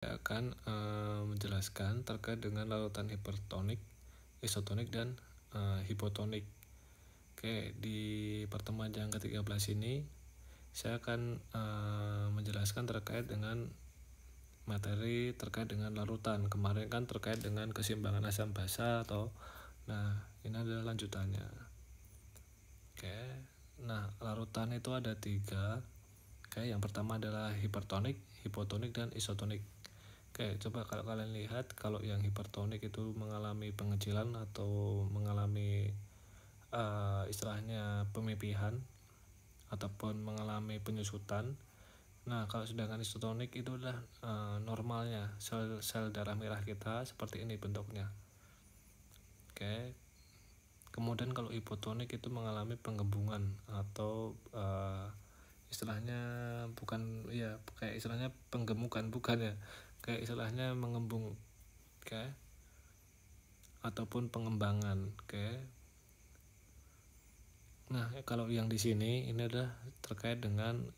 Saya akan menjelaskan terkait dengan larutan hipertonik, isotonik, dan hipotonik. Oke, di pertemuan yang ke-13 ini saya akan menjelaskan terkait dengan materi terkait dengan larutan. Kemarin kan terkait dengan keseimbangan asam basa ini adalah lanjutannya. Oke, nah larutan itu ada 3. Oke, yang pertama adalah hipertonik, hipotonik, dan isotonik. Oke, coba kalau kalian lihat, kalau yang hipertonik itu mengalami pengecilan atau mengalami istilahnya pemipihan ataupun mengalami penyusutan. Nah, kalau sedangkan isotonik itu adalah normalnya sel darah merah kita seperti ini bentuknya. Oke. Kemudian kalau hipotonik itu mengalami penggembungan atau istilahnya kayak istilahnya penggemukan, bukan ya, kayak istilahnya mengembung, oke, ataupun pengembangan. Oke. Nah, kalau yang di sini ini adalah terkait dengan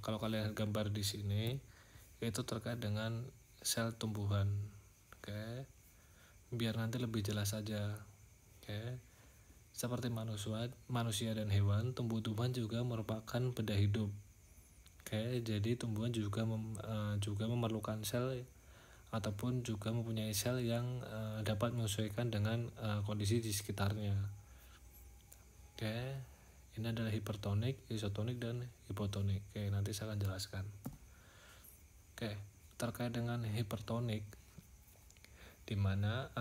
kalau kalian gambar di sini itu terkait dengan sel tumbuhan. Oke, biar nanti lebih jelas saja. Oke, seperti manusia dan hewan, tumbuh-tumbuhan juga merupakan benda hidup. Oke, jadi tumbuhan juga memerlukan sel ataupun juga mempunyai sel yang dapat menyesuaikan dengan kondisi di sekitarnya. Oke, ini adalah hipertonik, isotonik, dan hipotonik. Oke, nanti saya akan jelaskan. Oke, terkait dengan hipertonik, di mana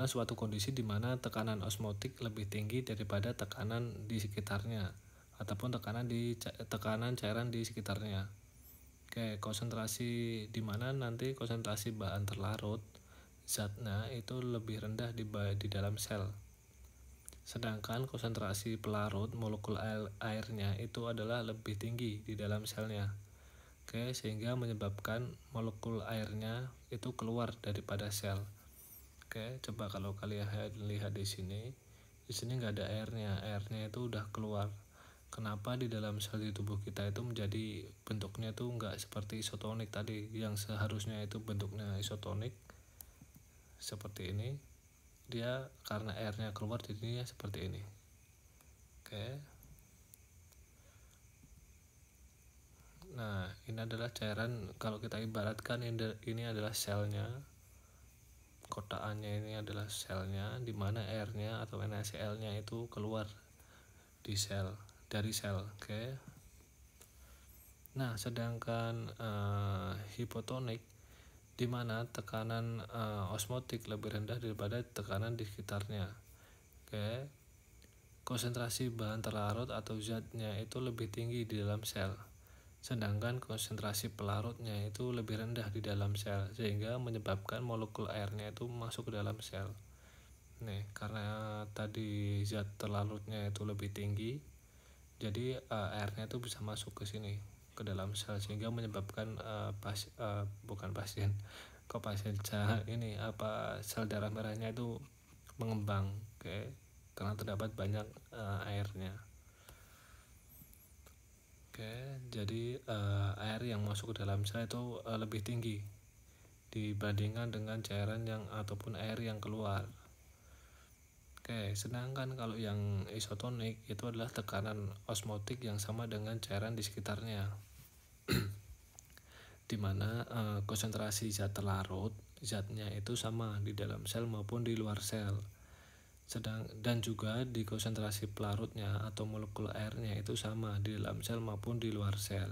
suatu kondisi di mana tekanan osmotik lebih tinggi daripada tekanan di sekitarnya ataupun tekanan cairan di sekitarnya. Oke, konsentrasi di mana nanti konsentrasi bahan terlarut zatnya itu lebih rendah di dalam sel. Sedangkan konsentrasi pelarut molekul airnya itu adalah lebih tinggi di dalam selnya. Oke, sehingga menyebabkan molekul airnya itu keluar daripada sel. Oke, coba kalau kalian lihat di sini nggak ada airnya itu udah keluar. Kenapa di dalam sel di tubuh kita itu menjadi bentuknya itu nggak seperti isotonik tadi, yang seharusnya itu bentuknya isotonik seperti ini, dia karena airnya keluar jadinya seperti ini. Oke. Nah, ini adalah cairan, kalau kita ibaratkan ini adalah selnya, kotakannya ini adalah selnya, di mana airnya atau NaCl-nya itu keluar dari sel. Oke. Nah, sedangkan hipotonik di mana tekanan osmotik lebih rendah daripada tekanan di sekitarnya. Oke. Konsentrasi bahan terlarut atau zatnya itu lebih tinggi di dalam sel. Sedangkan konsentrasi pelarutnya itu lebih rendah di dalam sel, sehingga menyebabkan molekul airnya itu masuk ke dalam sel. Nih, karena tadi zat terlarutnya itu lebih tinggi, jadi airnya itu bisa masuk ke sini, ke dalam sel, sehingga menyebabkan sel darah merahnya itu mengembang. Oke, karena terdapat banyak airnya. Oke, jadi air yang masuk ke dalam sel itu lebih tinggi dibandingkan dengan cairan ataupun air yang keluar. Oke, sedangkan kalau yang isotonik itu adalah tekanan osmotik yang sama dengan cairan di sekitarnya, di mana konsentrasi zat terlarut zatnya itu sama di dalam sel maupun di luar sel. Dan juga di konsentrasi pelarutnya atau molekul airnya itu sama di dalam sel maupun di luar sel,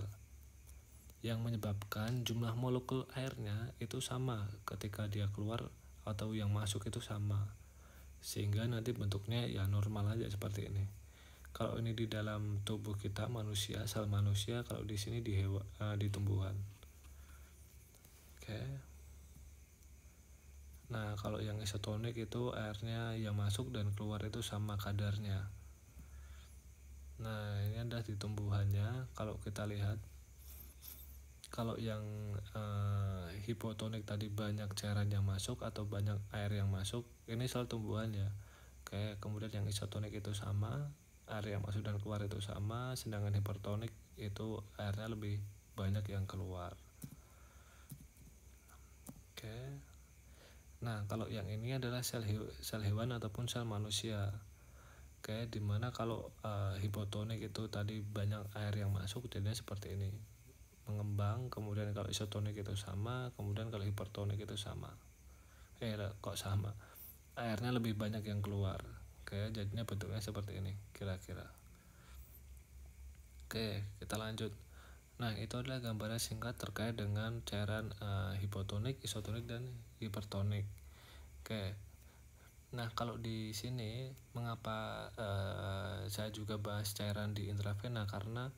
yang menyebabkan jumlah molekul airnya itu sama ketika dia keluar atau yang masuk itu sama, sehingga nanti bentuknya ya normal aja seperti ini. Kalau ini di dalam tubuh kita manusia, sel manusia, kalau di sini di tumbuhan. Oke. Nah, kalau yang isotonik itu airnya yang masuk dan keluar itu sama kadarnya. Nah, ini ada di tumbuhannya. Kalau kita lihat, kalau yang hipotonik tadi banyak cairan yang masuk atau banyak air yang masuk, ini sel tumbuhan ya. Oke, kemudian yang isotonik itu sama, air yang masuk dan keluar itu sama, sedangkan hipertonik itu airnya lebih banyak yang keluar. Nah, kalau yang ini adalah sel hewan ataupun sel manusia. Kayak dimana kalau hipotonik itu tadi banyak air yang masuk, jadinya seperti ini, mengembang. Kemudian kalau isotonik itu sama, kemudian kalau hipertonik itu sama. Kok sama? Airnya lebih banyak yang keluar. Kayak jadinya bentuknya seperti ini kira-kira. Oke, kita lanjut. Nah, itu adalah gambaran singkat terkait dengan cairan hipotonik, isotonik, dan hipertonik. Oke. Nah, kalau di sini mengapa saya juga bahas cairan di intravena, karena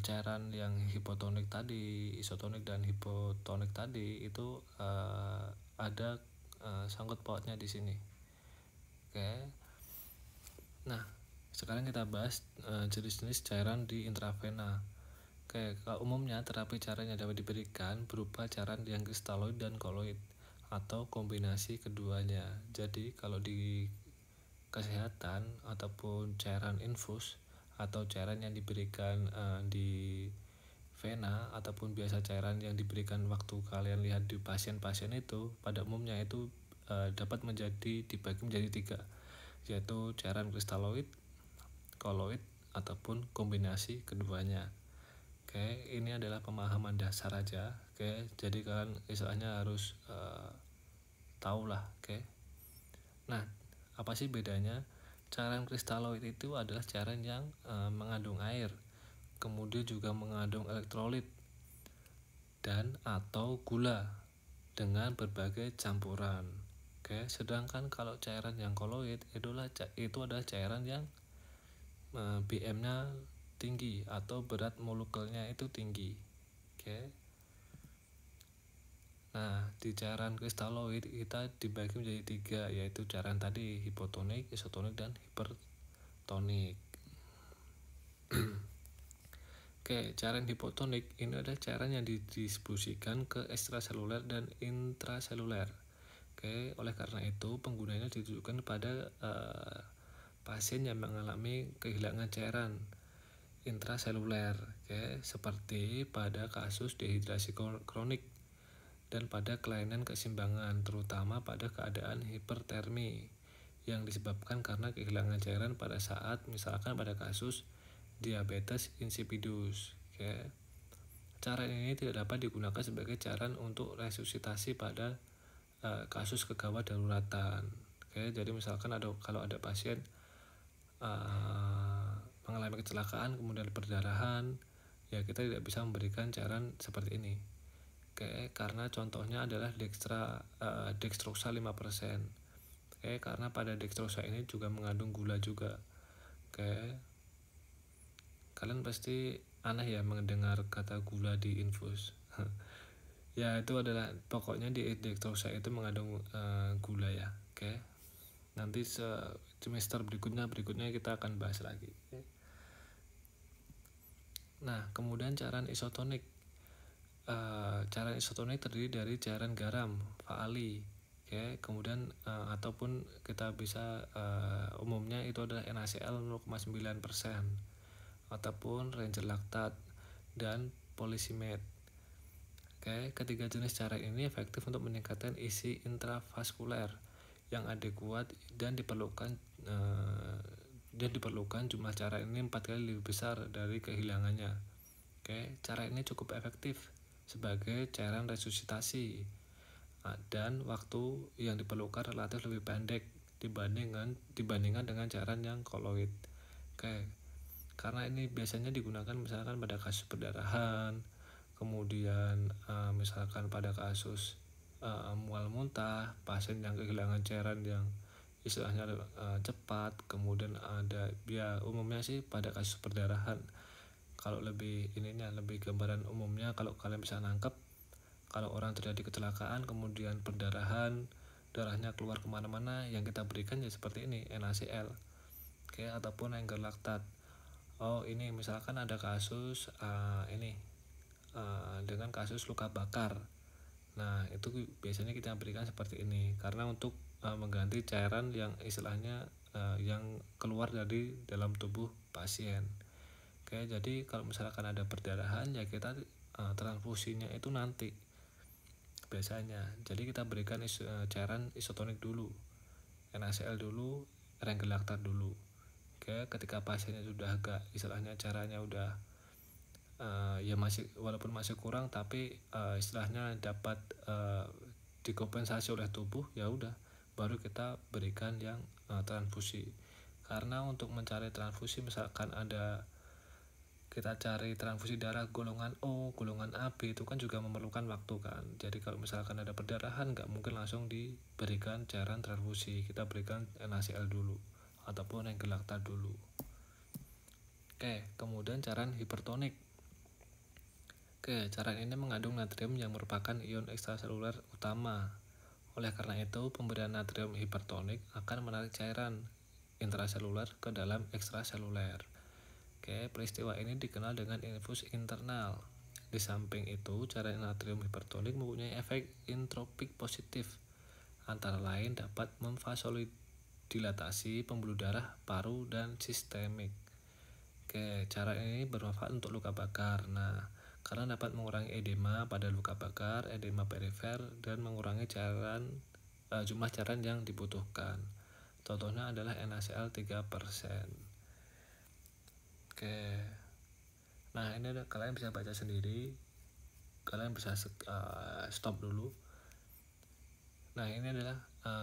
cairan yang hipotonik tadi, isotonik dan hipotonik tadi itu ada sangkut pautnya di sini. Oke. Nah, sekarang kita bahas jenis-jenis cairan di intravena. Oke, umumnya terapi cairan yang dapat diberikan berupa cairan yang kristaloid dan koloid atau kombinasi keduanya. Jadi kalau di kesehatan ataupun cairan infus atau cairan yang diberikan di vena ataupun biasa cairan yang diberikan waktu kalian lihat di pasien-pasien itu pada umumnya itu dapat dibagi menjadi 3, yaitu cairan kristaloid, koloid, ataupun kombinasi keduanya. Oke, ini adalah pemahaman dasar aja. Oke, jadi kalian istilahnya harus tahu lah. Oke. Nah, apa sih bedanya? Cairan kristaloid itu adalah cairan yang mengandung air, kemudian juga mengandung elektrolit dan atau gula dengan berbagai campuran. Oke, sedangkan kalau cairan yang koloid itu adalah cairan yang BM-nya tinggi atau berat molekulnya itu tinggi. Oke. Nah, di cairan kristaloid kita dibagi menjadi 3, yaitu cairan tadi hipotonik, isotonik, dan hipertonik. Oke, cairan hipotonik ini adalah cairan yang didistribusikan ke ekstraseluler dan intraseluler. Oke, oleh karena itu penggunanya ditujukan pada pasien yang mengalami kehilangan cairan intraseluler, oke, seperti pada kasus dehidrasi kronik dan pada kelainan keseimbangan, terutama pada keadaan hipertermi yang disebabkan karena kehilangan cairan pada saat misalkan pada kasus diabetes insipidus. Oke. Cara ini tidak dapat digunakan sebagai cara untuk resusitasi pada kasus kegawat daruratan. Oke, jadi misalkan kalau ada pasien mengalami kecelakaan kemudian perdarahan, ya kita tidak bisa memberikan cairan seperti ini. Oke, karena contohnya adalah dextrosa 5%. Oke, karena pada dextrosa ini juga mengandung gula juga. Oke. Kalian pasti aneh ya mendengar kata gula di infus. Ya, itu adalah pokoknya di dextrosa itu mengandung gula ya. Oke. Nanti semester berikutnya kita akan bahas lagi. Oke. Nah, kemudian cairan isotonik. Cairan isotonik terdiri dari cairan garam, Faali. Oke, kemudian ataupun kita bisa umumnya itu adalah NaCl 0,9% ataupun Ranger laktat dan polisimet. Oke, ketiga jenis cairan ini efektif untuk meningkatkan isi intravaskuler yang adekuat dan diperlukan jumlah cairan ini 4 kali lebih besar dari kehilangannya. Oke, cara ini cukup efektif sebagai cairan resusitasi dan waktu yang diperlukan relatif lebih pendek dibandingkan dengan cairan yang koloid. Oke, karena ini biasanya digunakan misalkan pada kasus perdarahan, kemudian misalkan pada kasus mual muntah, pasien yang kehilangan cairan yang istilahnya cepat, kemudian ada umumnya sih pada kasus perdarahan. Kalau lebih gambaran umumnya, kalau kalian bisa nangkep, kalau orang terjadi kecelakaan kemudian perdarahan, darahnya keluar kemana-mana, yang kita berikan ya seperti ini, NaCl, oke, ataupun Ranger laktat. Ini misalkan ada kasus dengan kasus luka bakar. Nah, itu biasanya kita berikan seperti ini karena untuk mengganti cairan yang istilahnya yang keluar dari dalam tubuh pasien. Oke, jadi kalau misalkan ada perdarahan ya kita transfusinya itu nanti biasanya. Jadi kita berikan cairan isotonik dulu, NaCl dulu, Wrangel Lactat dulu. Oke, ketika pasiennya sudah agak istilahnya caranya udah ya masih walaupun masih kurang tapi istilahnya dapat dikompensasi oleh tubuh, ya udah baru kita berikan yang transfusi. Karena untuk mencari transfusi, misalkan kita cari transfusi darah golongan O, golongan AB, itu kan juga memerlukan waktu kan. Jadi kalau misalkan ada perdarahan, nggak mungkin langsung diberikan cairan transfusi, kita berikan NaCl dulu ataupun Wrangel Lactat dulu. Oke, kemudian cairan hipertonik. Oke, cairan ini mengandung natrium yang merupakan ion ekstraseluler utama. Oleh karena itu, pemberian natrium hipertonik akan menarik cairan intraseluler ke dalam ekstraseluler. Oke, peristiwa ini dikenal dengan infus internal. Di samping itu, cairan natrium hipertonik mempunyai efek intropik positif. Antara lain dapat memvasodilatasi pembuluh darah paru dan sistemik. Oke, cara ini bermanfaat untuk luka bakar. Nah, karena dapat mengurangi edema pada luka bakar, edema perifer, dan mengurangi jumlah cairan yang dibutuhkan. Contohnya adalah NaCl 3%. Oke, nah ini kalian bisa baca sendiri, kalian bisa stop dulu. Nah, ini adalah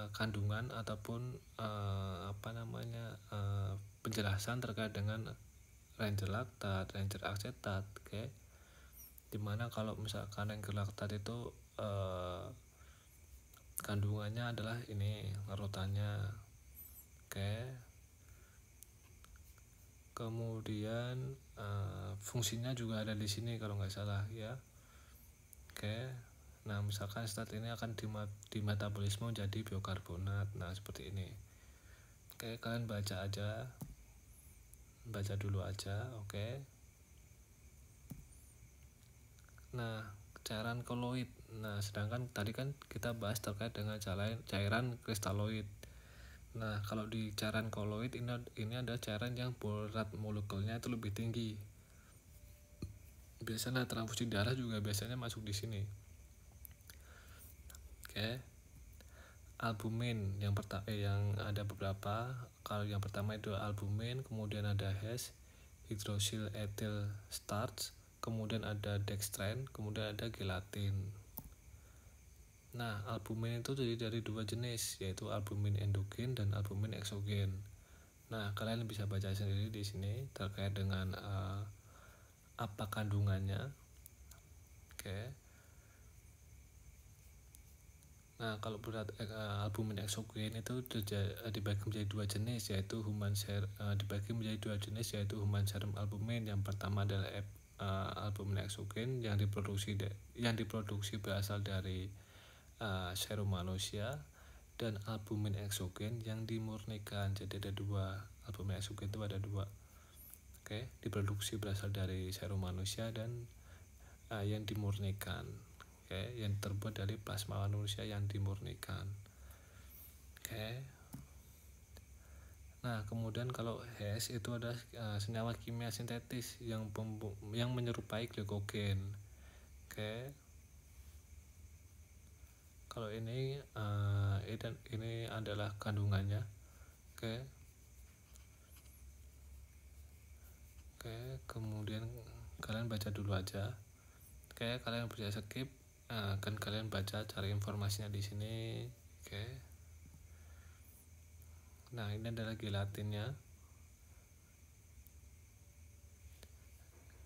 kandungan ataupun penjelasan terkait dengan Wrangel Lactat, Wrangel Acetat. Oke, dimana kalau misalkan Wrangel Lactat itu kandungannya adalah ini larutannya. Oke, kemudian fungsinya juga ada di sini kalau nggak salah ya. Oke, nah misalkan stat ini akan dimetabolisme jadi biokarbonat. Nah, seperti ini. Oke, kalian baca dulu aja. Oke, nah cairan koloid. Nah, sedangkan tadi kan kita bahas terkait dengan cairan kristaloid. Nah, kalau di cairan koloid ini ada cairan yang berat molekulnya itu lebih tinggi. Biasanya transfusi darah juga biasanya masuk di sini. Oke, albumin yang ada beberapa. Kalau yang pertama itu albumin, kemudian ada HES, hydroxyl ethyl starch, kemudian ada dextran, kemudian ada gelatin. Nah, albumin itu terdiri dari dua jenis, yaitu albumin endogen dan albumin eksogen. Nah, kalian bisa baca sendiri di sini terkait dengan apa kandungannya. Oke. Nah, kalau albumin eksogen itu dibagi menjadi dua jenis, yaitu human serum albumin. Yang pertama adalah albumin eksogen yang diproduksi berasal dari serum manusia, dan albumin eksogen yang dimurnikan. Jadi ada dua, albumin eksogen itu ada dua. Oke, diproduksi berasal dari serum manusia dan yang dimurnikan. Oke, yang terbuat dari plasma manusia yang dimurnikan. Oke. Nah, kemudian kalau HES itu adalah senyawa kimia sintetis yang menyerupai glikogen. Oke. Kalau ini adalah kandungannya. Oke. Oke, kemudian kalian baca dulu aja. Oke, kalian bisa skip, kan kalian baca cari informasinya di sini. Oke. Nah, ini adalah gelatinnya.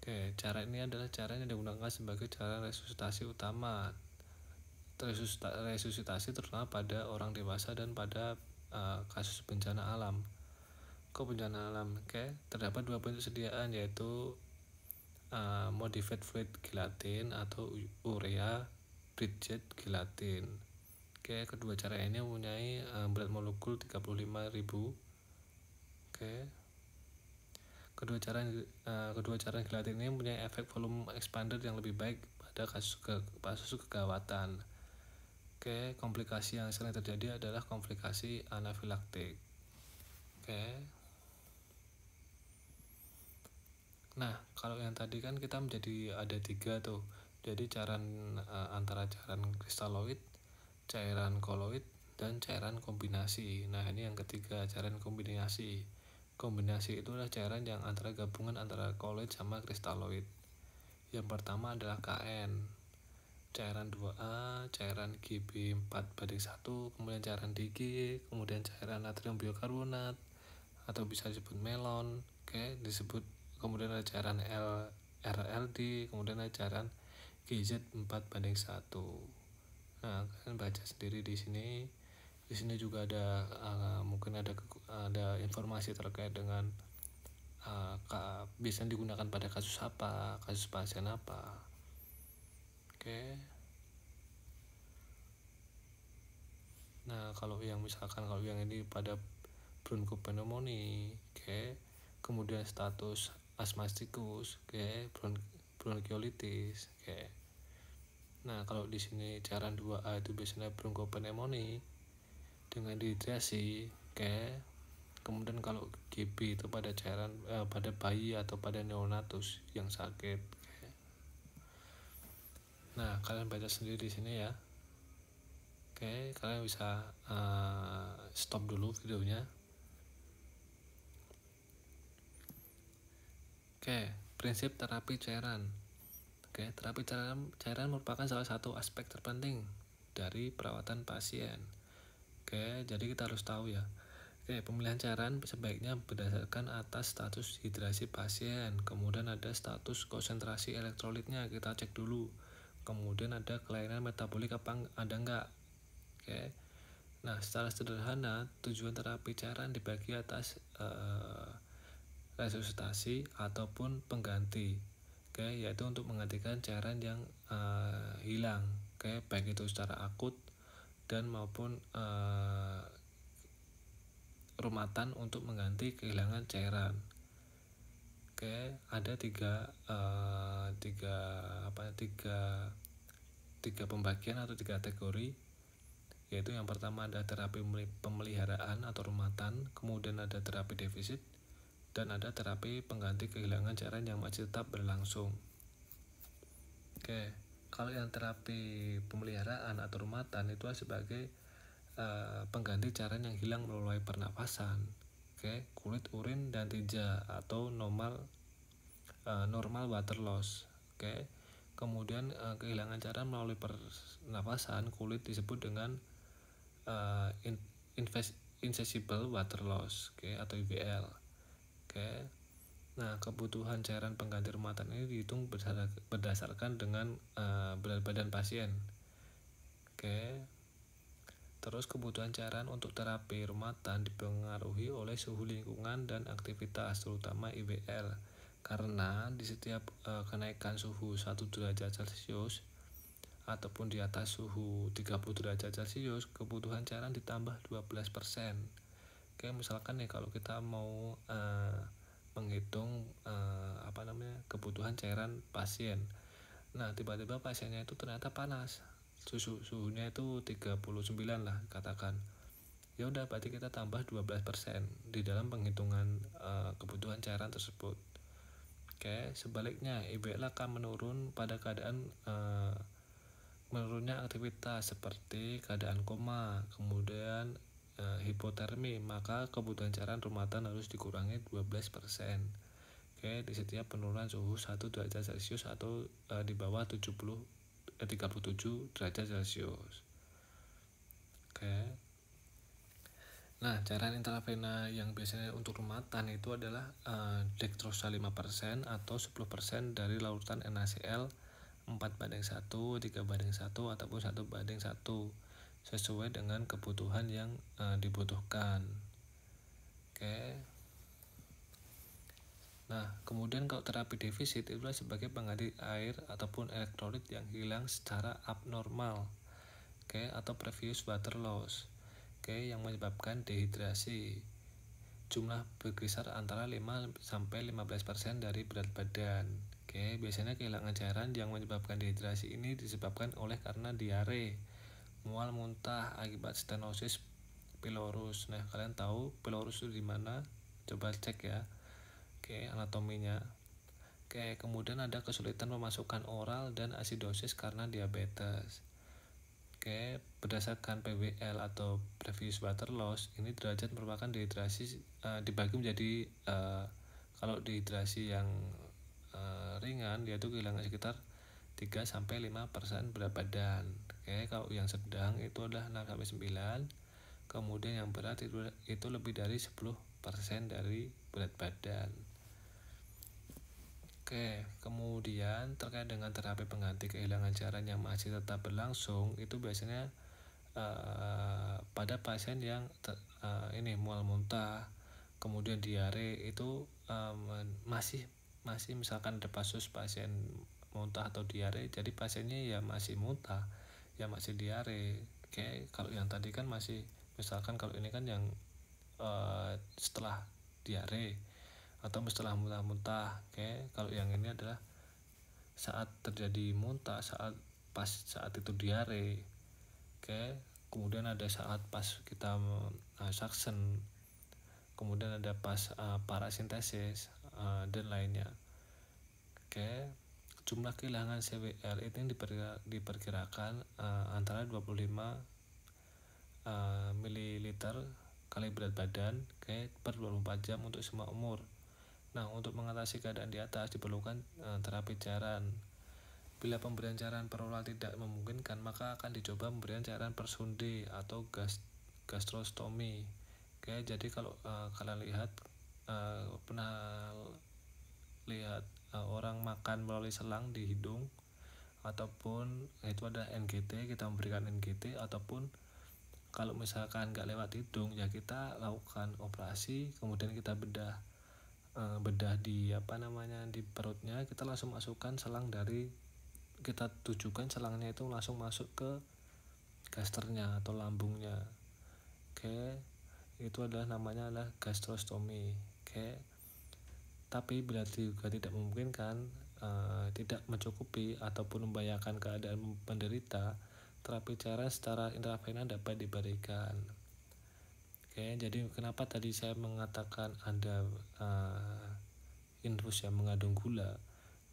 Oke, cara ini adalah cara yang digunakan sebagai cara resusitasi utama. Resusitasi terutama pada orang dewasa dan pada kasus bencana alam. Bencana alam. Oke, terdapat dua bentuk sediaan, yaitu modified fluid gelatin atau urea bridged gelatin. Oke, kedua cara ini mempunyai berat molekul 35.000. Oke. Kedua cara gelatin ini mempunyai efek volume expander yang lebih baik pada kasus kegawatan. Oke, komplikasi yang sering terjadi adalah komplikasi anafilaktik. Oke. Nah, kalau yang tadi kan kita menjadi ada 3 tuh. Jadi cairan antara cairan kristaloid, cairan koloid, dan cairan kombinasi. Nah, ini yang ketiga, cairan kombinasi. Kombinasi itu adalah cairan yang antara gabungan antara koloid sama kristaloid. Yang pertama adalah KN, cairan 2A, cairan Gb4/1, kemudian cairan DG, kemudian cairan natrium biokarbonat atau bisa disebut melon, disebut, kemudian ada cairan RLD, kemudian ada cairan GZ4/1. Nah, kalian baca sendiri di sini. Di sini juga ada mungkin ada informasi terkait dengan biasanya digunakan pada kasus apa, kasus pasien apa. Nah, kalau yang ini pada bronkopneumonia, kemudian status asmastikus, bronkiolitis, Nah, kalau di sini cairan 2A itu biasanya bronkopneumonia dengan dehidrasi, kemudian kalau GB itu pada cairan pada bayi atau pada neonatus yang sakit. Nah, kalian baca sendiri di sini ya. Kalian bisa stop dulu videonya. Prinsip terapi cairan. Terapi cairan merupakan salah satu aspek terpenting dari perawatan pasien. Jadi kita harus tahu ya. Pemilihan cairan sebaiknya berdasarkan atas status hidrasi pasien, kemudian ada status konsentrasi elektrolitnya, kita cek dulu. Kemudian ada kelainan metabolik apa ada enggak. Nah, secara sederhana tujuan terapi cairan dibagi atas resusitasi ataupun pengganti, yaitu untuk menggantikan cairan yang hilang, baik itu secara akut dan maupun rumatan untuk mengganti kehilangan cairan. Ada tiga pembagian atau tiga kategori, yaitu yang pertama ada terapi pemeliharaan atau rumatan, kemudian ada terapi defisit, dan ada terapi pengganti kehilangan cairan yang masih tetap berlangsung. Kalau yang terapi pemeliharaan atau rumatan itu sebagai pengganti cairan yang hilang melalui pernapasan, kulit, urin, dan tinja atau normal water loss. Kemudian kehilangan cairan melalui pernapasan kulit disebut dengan invisible water loss, atau IWL. Nah, kebutuhan cairan pengganti rumatan ini dihitung berdasarkan dengan berat badan pasien. Terus kebutuhan cairan untuk terapi rumatan dipengaruhi oleh suhu lingkungan dan aktivitas, terutama IWL. Karena di setiap kenaikan suhu 1 derajat Celcius ataupun di atas suhu 30 derajat Celcius, kebutuhan cairan ditambah 12%. Misalkan nih kalau kita mau menghitung kebutuhan cairan pasien. Nah, tiba-tiba pasiennya itu ternyata panas. Suhunya itu 39 lah katakan. Ya udah, berarti kita tambah 12% di dalam penghitungan kebutuhan cairan tersebut. Sebaliknya IWL akan menurun pada keadaan menurunnya aktivitas seperti keadaan koma, kemudian hipotermi, maka kebutuhan cairan rumatan harus dikurangi 12%. Di setiap penurunan suhu 1 derajat Celcius atau di bawah 37 derajat Celcius. Nah, cairan intravena yang biasanya untuk rumatan itu adalah dextrosa 5% atau 10% dari lautan NaCl 4/1, 3/1, ataupun 1/1 sesuai dengan kebutuhan yang dibutuhkan. Nah, kemudian kalau terapi defisit itulah sebagai pengganti air ataupun elektrolit yang hilang secara abnormal, atau previous water loss, yang menyebabkan dehidrasi. Jumlah berkisar antara 5-15% dari berat badan. Biasanya kehilangan cairan yang menyebabkan dehidrasi ini disebabkan oleh karena diare, mual, muntah akibat stenosis pylorus. Nah, kalian tahu pylorus itu di mana? Coba cek ya. Anatominya. Oke, kemudian ada kesulitan pemasukan oral dan asidosis karena diabetes. Oke, berdasarkan PWL atau previous water loss, ini derajat merupakan dehidrasi dibagi menjadi kalau dehidrasi yang ringan yaitu kehilangan sekitar 3-5% berat badan. Oke, kalau yang sedang itu adalah 6-9, kemudian yang berat itu lebih dari 10% dari berat badan. Oke, kemudian terkait dengan terapi pengganti kehilangan cairan yang masih tetap berlangsung, itu biasanya pada pasien yang ini mual muntah, kemudian diare itu masih misalkan ada kasus pasien muntah atau diare, jadi pasiennya ya masih muntah, ya masih diare. Oke, kalau yang tadi kan masih, misalkan kalau ini kan yang setelah diare atau setelah muntah-muntah. Oke, kalau yang ini adalah saat terjadi muntah, saat itu diare. Oke, kemudian ada saat pas kita suction, kemudian ada pas parasintesis dan lainnya. Oke, jumlah kehilangan CWR itu diperkirakan antara 25 ml kali berat badan per 24 jam untuk semua umur. Nah, untuk mengatasi keadaan di atas diperlukan terapi cairan. Bila pemberian cairan per oral tidak memungkinkan, maka akan dicoba pemberian cairan per sonde atau gastrostomi. Oke, jadi kalau kalian lihat pernah lihat orang makan melalui selang di hidung, ataupun itu ada NGT, kita memberikan NGT, ataupun kalau misalkan nggak lewat hidung ya kita lakukan operasi, kemudian kita bedah di di perutnya, kita langsung masukkan selang kita tujukan selangnya itu langsung masuk ke gasternya atau lambungnya. Oke, itu namanya adalah gastrostomi. Oke, tapi bila juga tidak memungkinkan, tidak mencukupi ataupun membahayakan keadaan penderita, terapi cairan secara intravena dapat diberikan. Oke, jadi kenapa tadi saya mengatakan ada infus yang mengandung gula.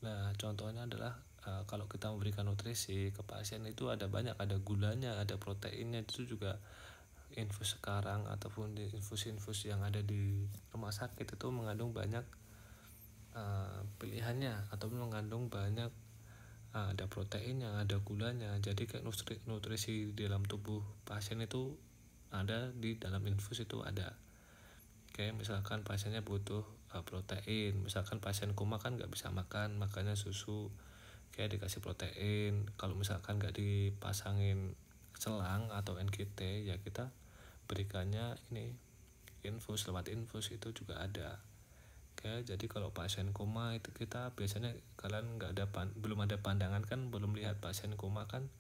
Nah, contohnya adalah kalau kita memberikan nutrisi ke pasien itu ada banyak, ada gulanya, ada proteinnya, itu juga infus sekarang ataupun di infus-infus yang ada di rumah sakit itu mengandung banyak pilihannya, ataupun mengandung banyak ada proteinnya, ada gulanya. Jadi kayak nutrisi di dalam tubuh pasien itu ada di dalam infus itu ada. Oke, misalkan pasiennya butuh protein, misalkan pasien koma kan nggak bisa makan, makanya susu, kayak dikasih protein. Kalau misalkan nggak dipasangin selang atau NGT, ya kita berikannya ini infus, lewat infus itu juga ada. Oke, jadi kalau pasien koma itu kita biasanya, kalian belum ada pandangan kan, belum lihat pasien koma kan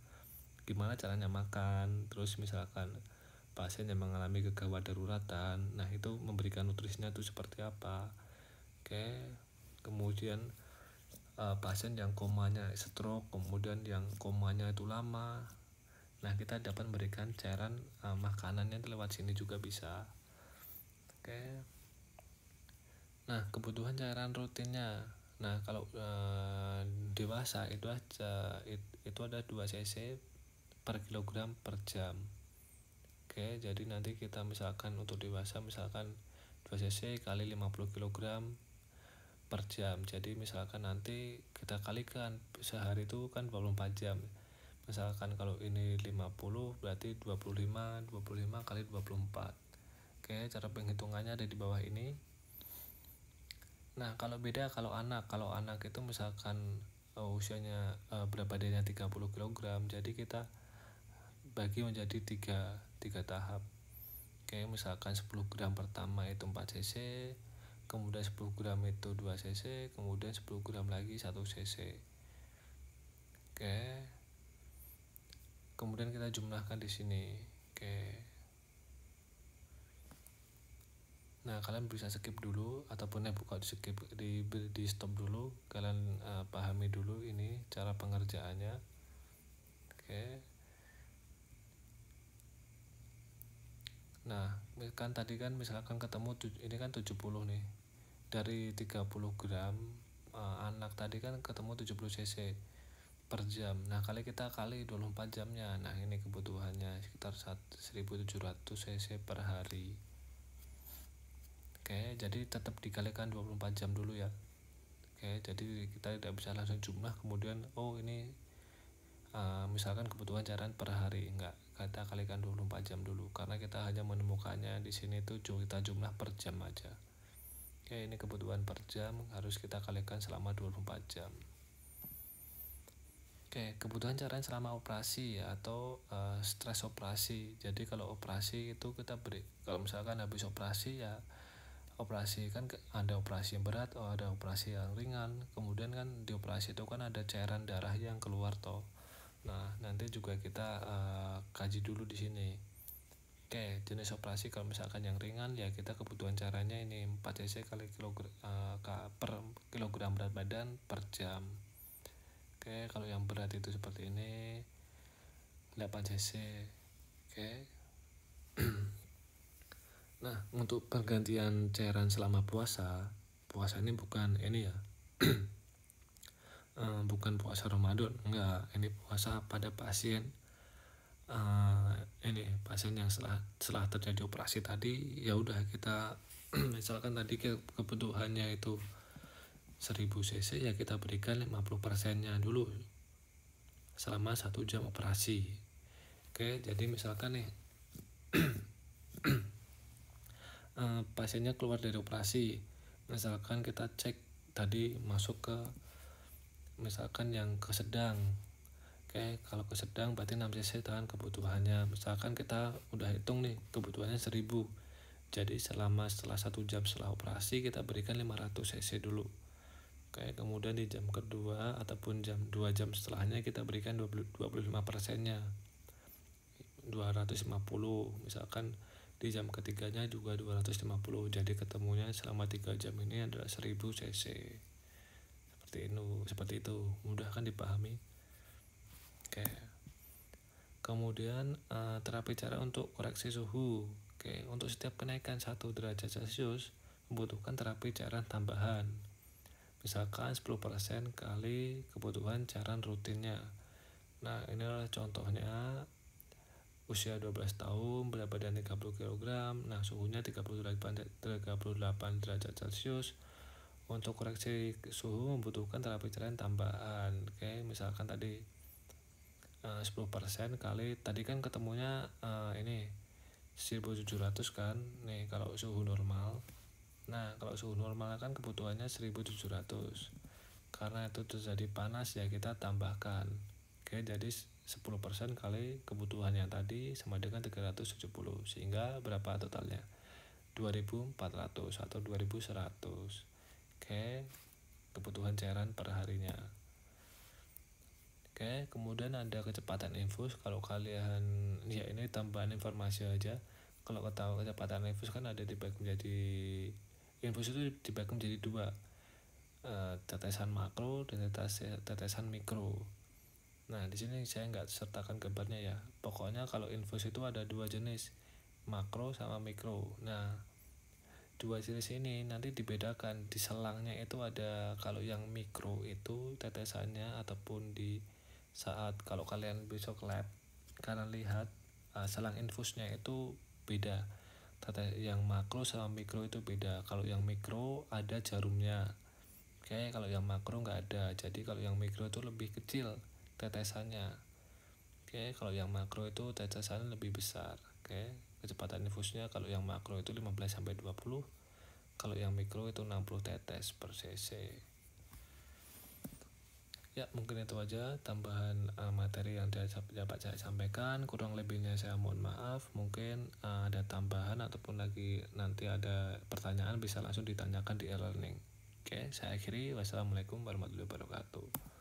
gimana caranya makan, terus misalkan pasien yang mengalami kegawat daruratan, nah itu memberikan nutrisinya itu seperti apa. Oke, kemudian pasien yang komanya stroke, kemudian yang komanya itu lama, nah kita dapat memberikan cairan makanannya lewat sini juga bisa. Oke, nah kebutuhan cairan rutinnya, nah kalau dewasa itu ada 2 cc per kilogram per jam. Oke, jadi nanti kita misalkan untuk dewasa misalkan 2 cc kali 50 kg per jam. Jadi misalkan nanti kita kalikan sehari itu kan 24 jam. Misalkan kalau ini 50 berarti 25 kali 24. Oke, cara penghitungannya ada di bawah ini. Nah, kalau anak itu misalkan usianya berat badannya 30 kg, jadi kita bagi menjadi tiga tahap. Oke, misalkan 10 gram pertama itu 4 cc, kemudian 10 gram itu 2 cc, kemudian 10 gram lagi 1 cc. Oke, kemudian kita jumlahkan di sini. Oke, nah kalian bisa skip dulu, ataupun bukan skip, di stop dulu, kalian pahami dulu ini cara pengerjaannya. Oke, nah kan tadi kan misalkan ketemu ini kan 70 nih, dari 30 gram anak tadi kan ketemu 70 cc per jam. Nah kita kali 24 jamnya. Nah ini kebutuhannya sekitar 1700 cc per hari. Oke, jadi tetap dikalikan 24 jam dulu ya. Oke, jadi kita tidak bisa langsung jumlah kemudian ini misalkan kebutuhan cairan per hari, enggak, kita kalikan 24 jam dulu karena kita hanya menemukannya di sini tuh kita jumlah per jam aja. Oke, ini kebutuhan per jam harus kita kalikan selama 24 jam. Oke, kebutuhan cairan selama operasi atau stres operasi. Jadi kalau operasi itu kita beri, kalau misalkan habis operasi ya operasi kan ada operasi yang berat, ada operasi yang ringan. Kemudian kan di operasi itu kan ada cairan darah yang keluar toh. Nah, nanti juga kita kaji dulu di sini. Oke, jenis operasi kalau misalkan yang ringan ya kita kebutuhan caranya ini 4 cc kali per kilogram berat badan per jam. Oke, kalau yang berat itu seperti ini 8 cc. Oke. Nah, untuk pergantian cairan selama puasa ini bukan ini ya. Bukan puasa Ramadan, enggak, ini puasa pada pasien ini pasien yang setelah terjadi operasi tadi ya udah kita misalkan tadi kebutuhannya itu 1000 cc ya kita berikan 50%-nya dulu selama 1 jam operasi. Oke, jadi misalkan nih pasiennya keluar dari operasi, misalkan kita cek tadi masuk ke misalkan yang ke sedang. Oke, kalau ke sedang berarti 6 cc dengan kebutuhannya. Misalkan kita udah hitung nih kebutuhannya 1000. Jadi setelah 1 jam setelah operasi kita berikan 500 cc dulu. Oke, kemudian di jam kedua ataupun 2 jam setelahnya kita berikan 25%-nya. 250. Misalkan di jam ketiganya juga 250. Jadi ketemunya selama 3 jam ini adalah 1000 cc. Seperti itu. Mudah kan dipahami? Oke. Kemudian terapi cara untuk koreksi suhu. Oke, untuk setiap kenaikan 1 derajat Celcius membutuhkan terapi cairan tambahan. Misalkan 10% kali kebutuhan cairan rutinnya. Nah, ini adalah contohnya usia 12 tahun, berat badan 30 kg. Nah, suhunya 38 derajat Celcius. Untuk koreksi suhu membutuhkan terapi cairan tambahan. Oke, misalkan tadi 10% kali tadi kan ketemunya ini 1700 kan nih kalau suhu normal. Nah kalau suhu normal kan kebutuhannya 1700 karena itu terjadi panas ya kita tambahkan. Oke, jadi 10% kali kebutuhan yang tadi sama dengan 370 sehingga berapa totalnya 2400 atau 2100. Oke, kebutuhan cairan per harinya. Oke, kemudian ada kecepatan infus. Kalau kalian ya ini tambahan informasi aja. Kalau tahu kecepatan infus kan ada dibagi menjadi infus itu dibagi menjadi 2, tetesan makro dan tetesan mikro. Nah di sini saya nggak sertakan gambarnya ya. Pokoknya kalau infus itu ada 2 jenis, makro sama mikro. Nah 2 jenis ini nanti dibedakan di selangnya itu ada. Kalau yang mikro itu tetesannya ataupun di saat kalau kalian besok lab kalian lihat selang infusnya itu beda. Yang makro sama mikro itu beda. Kalau yang mikro ada jarumnya. Oke, kalau yang makro nggak ada. Jadi kalau yang mikro itu lebih kecil tetesannya. Oke, kalau yang makro itu tetesannya lebih besar. Oke, kecepatan infusnya kalau yang makro itu 15-20. Kalau yang mikro itu 60 tetes per cc. Ya mungkin itu aja tambahan materi yang dapat saya sampaikan. Kurang lebihnya saya mohon maaf. Mungkin ada tambahan ataupun lagi nanti ada pertanyaan bisa langsung ditanyakan di e-learning. Oke, saya akhiri. Wassalamualaikum warahmatullahi wabarakatuh.